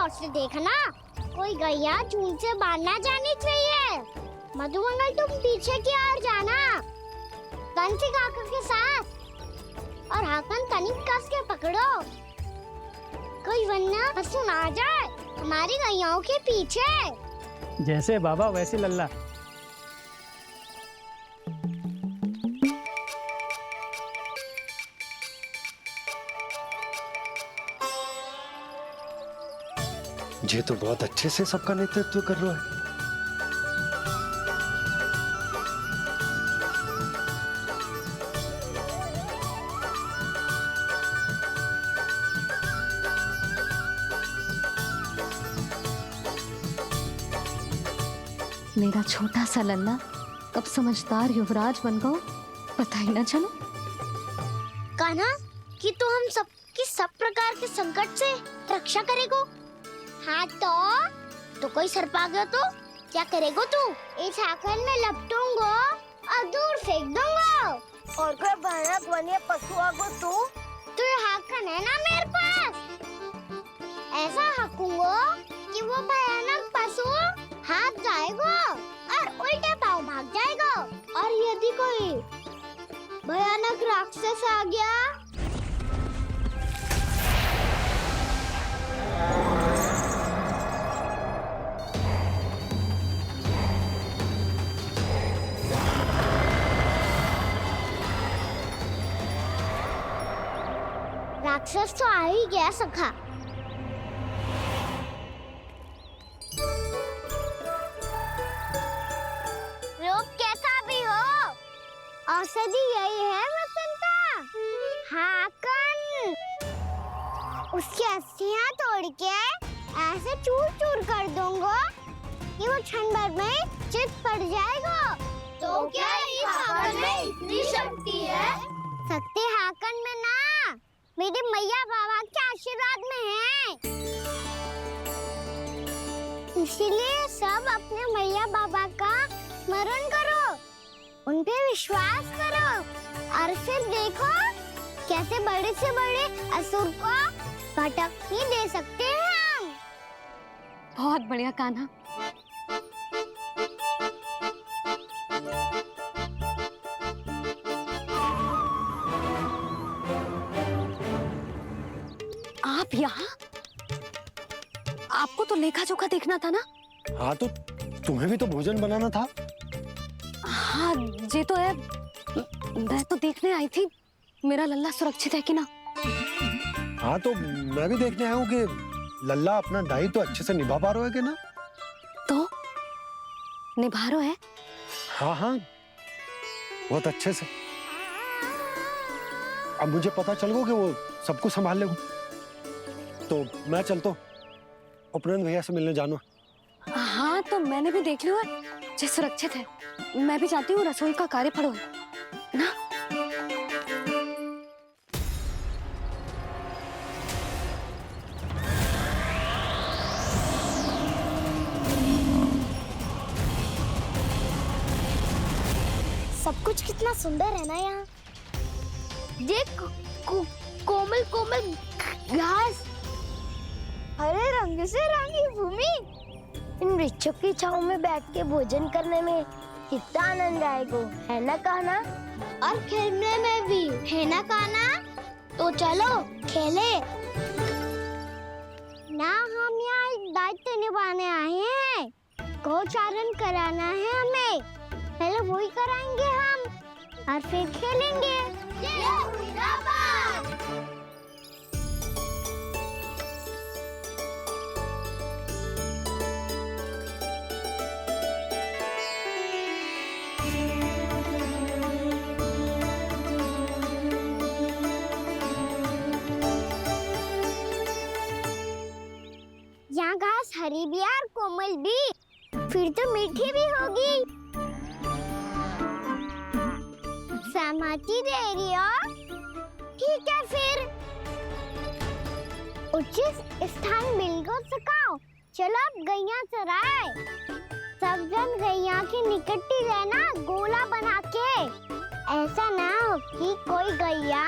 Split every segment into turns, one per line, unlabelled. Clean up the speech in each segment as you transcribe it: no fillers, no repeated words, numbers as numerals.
गौर से देखना, कोई गैया चून से बाहर ना जानी चाहिए। मधुमंगल तुम पीछे की ओर जाना, कंसी काका के साथ, और हाकन तनिक कस के पकड़ो, कोई वरना पशु ना आ जाए हमारी गैयाओं के पीछे।
जैसे बाबा वैसे लल्ला।
ये तो बहुत अच्छे से सबका नेतृत्व कर रहा है।
मेरा छोटा सा लल्ला कब समझदार युवराज बन गो पता ही ना चलो।
कान्हा कि तो हम सब प्रकार के संकट से रक्षा करेगो। हाँ तो कोई सर्प आ गया तो क्या करेगो तू? इस हाकन में लपटूंगो और दूर फेंक दूंगा।
और कोई भयानक वन्य पशु आ गो तो
ये हाकन है ना मेरे पास, ऐसा हकूंगो कि वो भयानक पशु हाथ जाएगा और उल्टे पाँव भाग जाएगा। और यदि कोई भयानक राक्षस आ गया राक्षस तो आ ही गया सखा। रूप कैसा भी हो, औषधि यही है वसंता। हाकन उसकी अस्थियां तोड़ के ऐसे चूर चूर कर दूंगा कि वो क्षण भर में चित पड़ जाएगा। तो क्या इस हाकन में इतनी शक्ति है? शक्ति हाकन में ना, मेरे मैया बाबा के आशीर्वाद में है। इसीलिए सब अपने मैया बाबा का स्मरण करो, उन पे विश्वास करो, और फिर देखो कैसे बड़े से बड़े असुर को भटकने दे सकते हैं हम।
बहुत बढ़िया कान्हा। आप यहाँ? आपको तो लेखा जोखा देखना था ना?
हाँ तो तुम्हें भी तो भोजन बनाना था।
हाँ ये तो है, मैं तो देखने आई थी मेरा लल्ला सुरक्षित है कि ना।
हाँ तो मैं भी देखने आया हूँ कि लल्ला अपना दायित्व तो अच्छे से निभा पा रहा है कि ना।
तो निभा रहा है?
हाँ हाँ बहुत अच्छे से। अब मुझे पता चल गया कि वो सब कुछ संभाल लेगा, तो मैं चलता हूँ, उपनंद भैया से मिलने जाना।
हाँ तो मैंने भी देख लिया जो सुरक्षित है। मैं भी चाहती हूँ रसोई का कार्य पड़ो ना।
सब कुछ कितना सुंदर है ना यहाँ। देख कोमल कोमल घास, हरे रंग से रंगी भूमि, इन वृक्षों की छांव में बैठ के भोजन करने में कितना आनंद आएगा, है ना कान्हा? और खेलने में भी, है ना कान्हा? तो चलो खेले ना। हम यहाँ एक दायित्व निभाने आए हैं, गोचारण कराना है हमें। पहले वही कराएंगे हम और फिर खेलेंगे। यहाँ घास हरी भी और कोमल भी, फिर तो मीठी भी होगी। सहमति दे रही हो? ठीक है फिर उचित स्थान बिल्कुल सुखाओ। चलो अब गैया चराए। सब जन गैया के निकट ही रहना, गोला बना के। ऐसा ना हो कि कोई गैया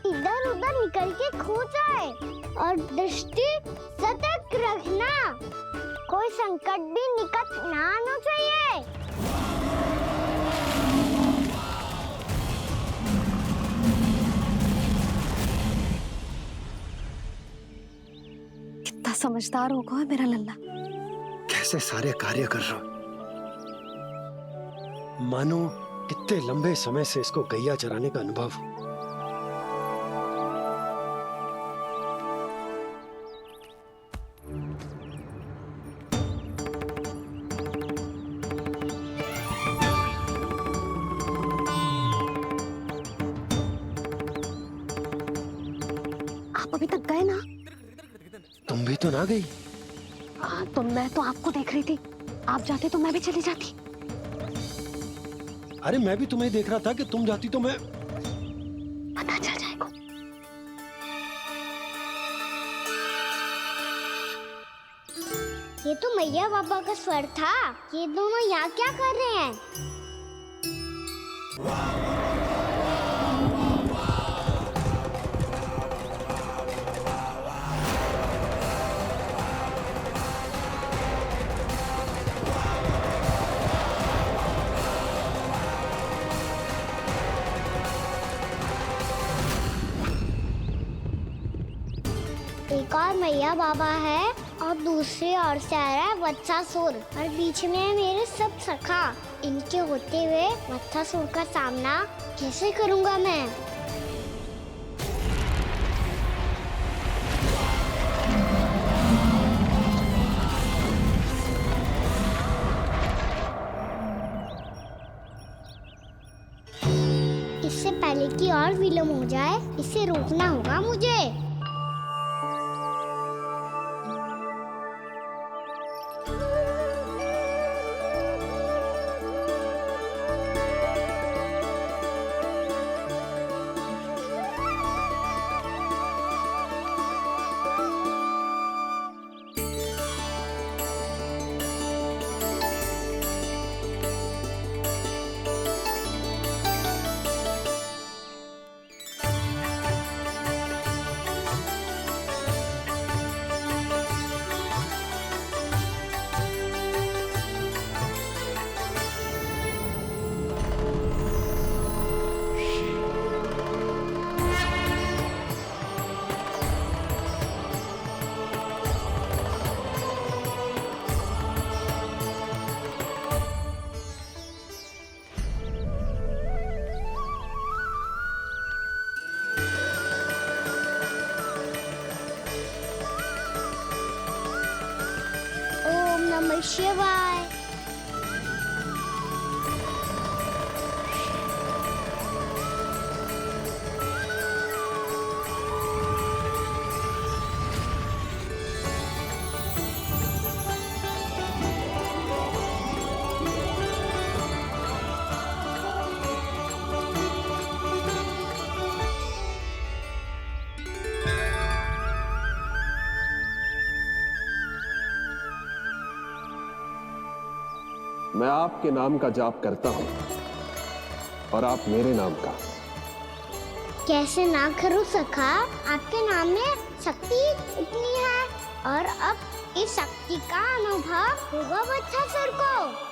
इधर उधर निकल के खो जाए। और दृष्टि सतर्क रखना, कोई संकट भी निकट ना आना चाहिए।
कितना समझदार होगा मेरा लल्ला।
कैसे सारे कार्य कर रहा हूं, मानो कितने लंबे समय से इसको गैया चराने का अनुभव हो।
आप अभी तक गए ना?
तुम भी तो ना गई।
तो मैं तो आपको देख रही थी, आप जाते तो मैं भी चली जाती।
अरे मैं भी तुम्हें देख रहा था कि तुम जाती तो मैं।
पता चल जाएगा।
ये तो मैया बाबा का स्वर था। ये दोनों यहाँ क्या कर रहे हैं? एक और मैया बाबा है और दूसरी ओर से आ रहा है वत्सासुर और बीच में है मेरे सब सखा। इनके होते हुए वत्सासुर का सामना कैसे करूंगा मैं? इससे पहले कि और विलम्ब हो जाए, इसे रोकना होगा मुझे। ओम नमः शिवाय।
मैं आपके नाम का जाप करता हूं और आप मेरे नाम का।
कैसे ना करूं सखा, आपके नाम में शक्ति इतनी है और अब इस शक्ति का अनुभव होगा वत्सासुर को।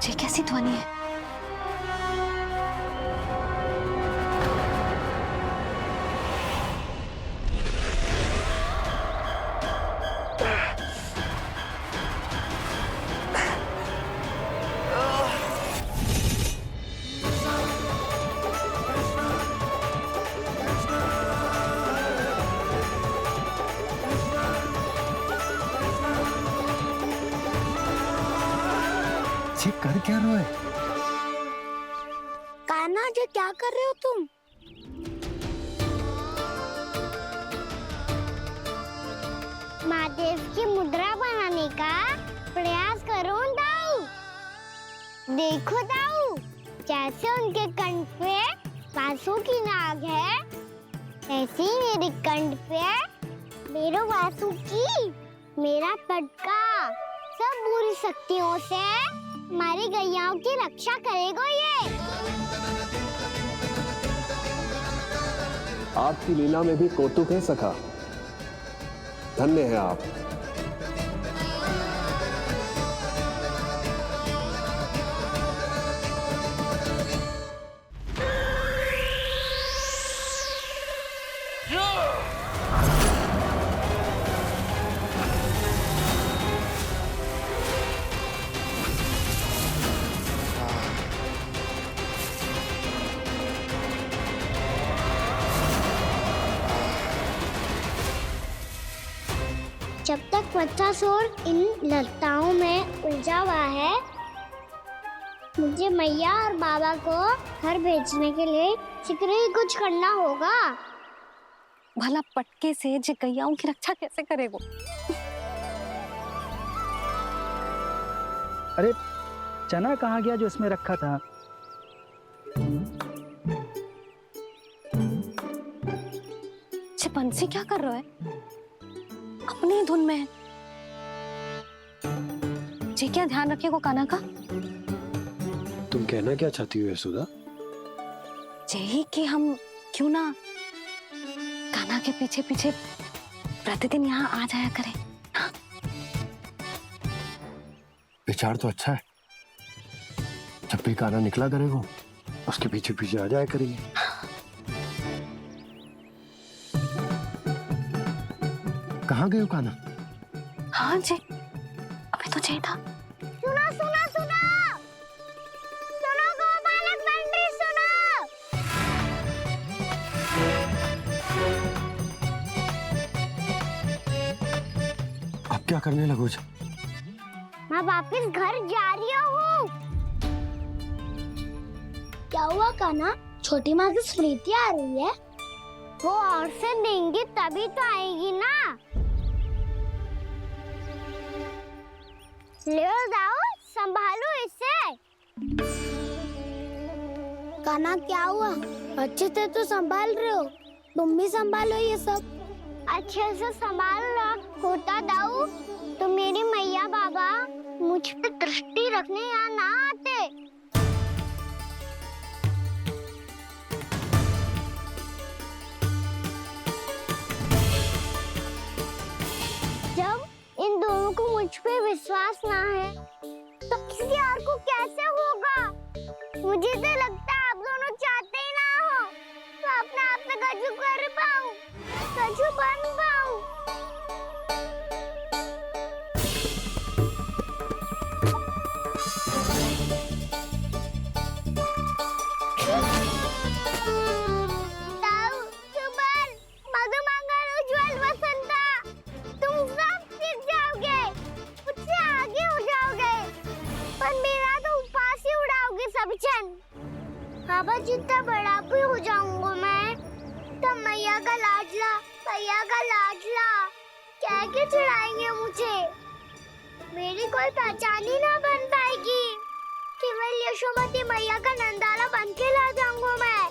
ये कैसी ध्वनि है?
जी कर क्या रहे हो?
कान्हा जी क्या कर रहे हो तुम? महादेव की मुद्रा बनाने का प्रयास करो दाऊ। देखो दाऊ, जैसे उनके कंठ पे वासु की नाग है, ऐसे ही मेरे कंठ पे मेरो वासु की मेरा पटका सब बुरी शक्तियों से हमारी गैयाओं की रक्षा करेगा ये।
आपकी लीला में भी कौतुक है सखा। धन्य है आप।
जब तक बच्चासुर इन लताओं में उलझा हुआ है, मुझे मैया और बाबा को घर भेजने के लिए शीघ्र ही कुछ करना होगा।
भला पटके से जे गैयाओं की रक्षा कैसे करेगो?
अरे चना कहाँ गया जो इसमें रखा था?
बंसी क्या कर रहा है? अपनी धुन में है। जी क्या ध्यान रखिएगा कान्हा का।
तुम कहना क्या चाहती हो यशोदा?
यही कि हम क्यों ना कान्हा के पीछे पीछे प्रतिदिन यहाँ आ जाया करें। हाँ?
विचार तो अच्छा है। जब भी कान्हा निकला करेगा उसके पीछे पीछे आ जाया करेंगे। कहाँ गए हो कान्हा?
हाँ जी, अभी तो चाहिए था।
सुनो सुनो सुनो सुनो गोपालक बंटी सुनो।
आप क्या करने लगो?
मैं वापस घर जा रही हूँ। क्या हुआ कान्हा? छोटी माँ की स्मृति आ रही है। वो और से देंगी तभी तो आएगी ना। ले जाओ, संभालो इसे। कान्हा क्या हुआ? अच्छे से तो संभाल रहे हो, तुम भी संभालो ये सब। अच्छे से संभाल लो होता दाऊ तो मेरी मैया बाबा मुझ पे दृष्टि रखने यहाँ ना आते। जब इन दोनों को मुझ पे विश्वास ना है तो किसी और को कैसे होगा? मुझे तो लगता है आप दोनों चाहते ही ना हो तो अपने आप में गजू कर पाऊं, गजू बन पाऊं। बाबा जितना बड़ा भी हो जाऊंगा मैं तो मैया का लाडला क्या के चढ़ाएंगे मुझे। मेरी कोई पहचान ही ना बन पाएगी। केवल यशोमती मैया का नंदाला बन के ला जाऊंगा मैं।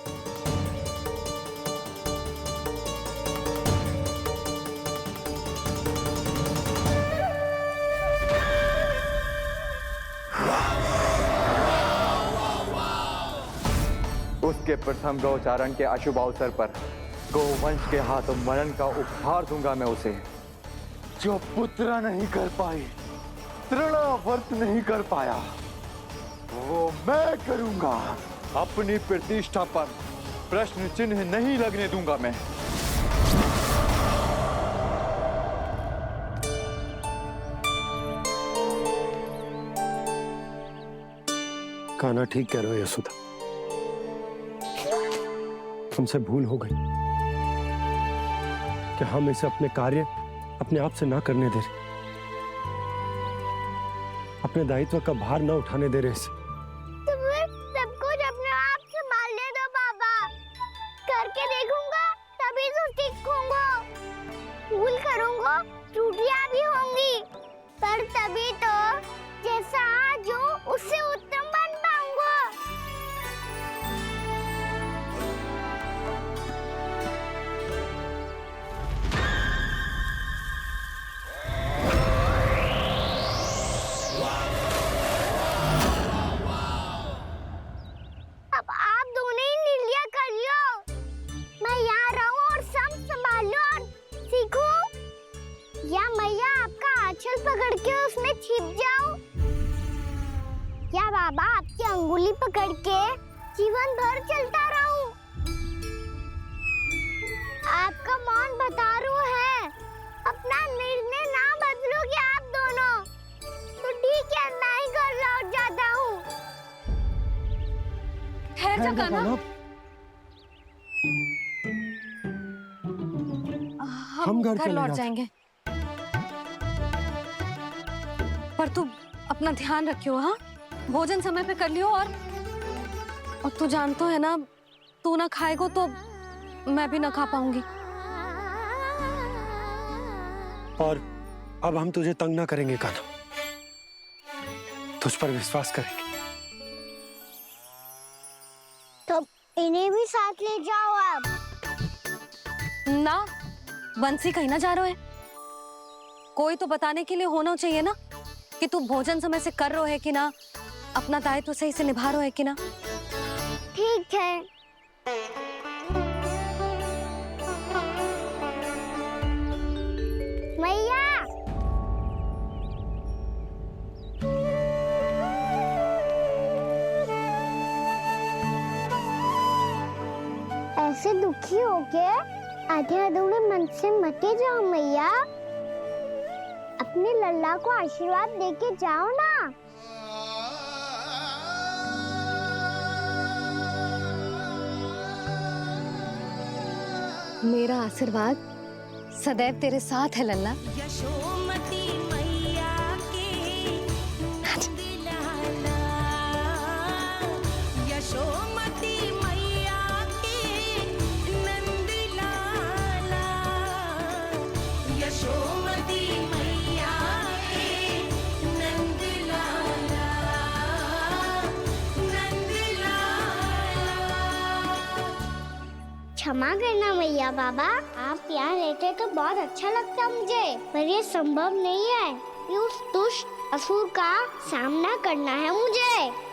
उसके प्रथम गौचारण के अशुभ अवसर पर गोवंश के हाथों मरण का उपहार दूंगा मैं उसे। जो पुत्र नहीं कर पाई, तृणावर्त नहीं कर पाया, वो मैं करूंगा। अपनी प्रतिष्ठा पर प्रश्न चिन्ह नहीं लगने दूंगा मैं।
कान्हा ठीक कह रहे हो यशोदा, हमसे भूल हो गई कि हम इसे अपने कार्य अपने आप से ना करने दे रहे, अपने दायित्व का भार न उठाने दे रहे इसे।
तो फिर सब कुछ अपने आप संभालने दो पापा। करके देखूंगा तभी तो सीखूंगा। भूल करूंगा, त्रुटियां भी होंगी, पर तभी तो जैसा आज हूँ उससे उत्तम बन पाऊंगा। अब आप दोनों ही निर्णय कर लो। मैं यहाँ रहूं और सब संभालूं और सीखूं, या मैया आपका आंचल पकड़ के उसमें छिप जाऊं, या बाबा आपकी अंगुली पकड़ के जीवन भर चलता रहूं। आपका मौन बतारू है। अपना निर्णय ना बदलोगे आप दोनों तो ठीक है, मैं ही घर लौट जाता हूँ।
ठहर जा कान्हा।
हम घर
घर
चले
लौट
जाते।
जाएंगे, पर तू अपना ध्यान रखियो। हाँ, भोजन समय पे कर लियो। और तू जानतो है ना, तू ना खाएगो तो मैं भी ना खा पाऊंगी।
और अब हम तुझे तंग ना करेंगे कान्हा, तुझ पर विश्वास करेंगे।
तो इन्हें भी साथ ले जाओ आप।
ना, बंसी कहीं ना जा रहे है। कोई तो बताने के लिए होना चाहिए ना कि तू भोजन समय से कर रहा है कि ना, अपना दायित्व सही से निभा रहा है कि ना।
ठीक है। मैया, ऐसे दुखी हो के आधे अधूरे मन से मत जाओ मैया। अपने लल्ला को आशीर्वाद देके जाओ ना।
मेरा आशीर्वाद सदैव तेरे साथ है लल्ला।
यशोमती मैया के नंद लाला, यशोमती मैया के नंद लाला, यशोमती मैया के नंद लाला, नंद लाला।
क्षमा करना मैया बाबा, आप यहाँ रहते तो बहुत अच्छा लगता मुझे, पर ये संभव नहीं है। ये उस दुष्ट असुर का सामना करना है मुझे।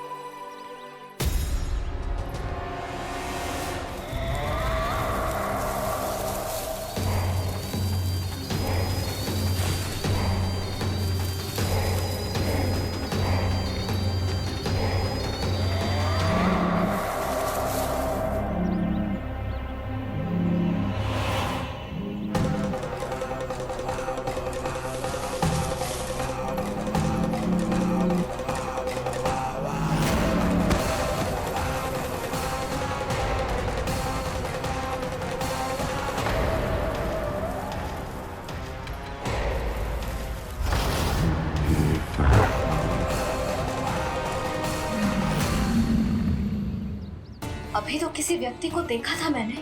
अभी तो किसी व्यक्ति को देखा था मैंने,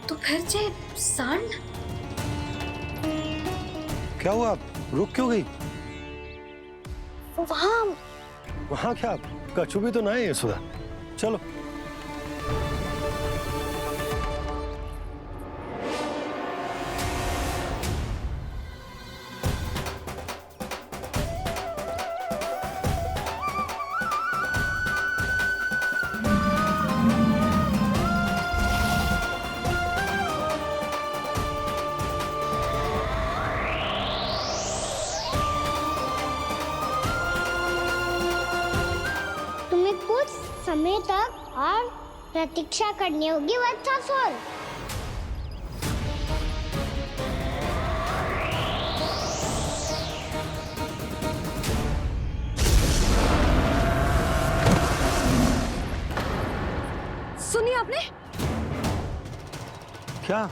तो फिर जे सांड।
क्या हुआ, रुक क्यों गई? वहाँ क्या कछु भी तो नहीं है सुधा। चलो।
कुछ समय तक और प्रतीक्षा करनी होगी वत्सासुर।
सुनिए आपने
क्या?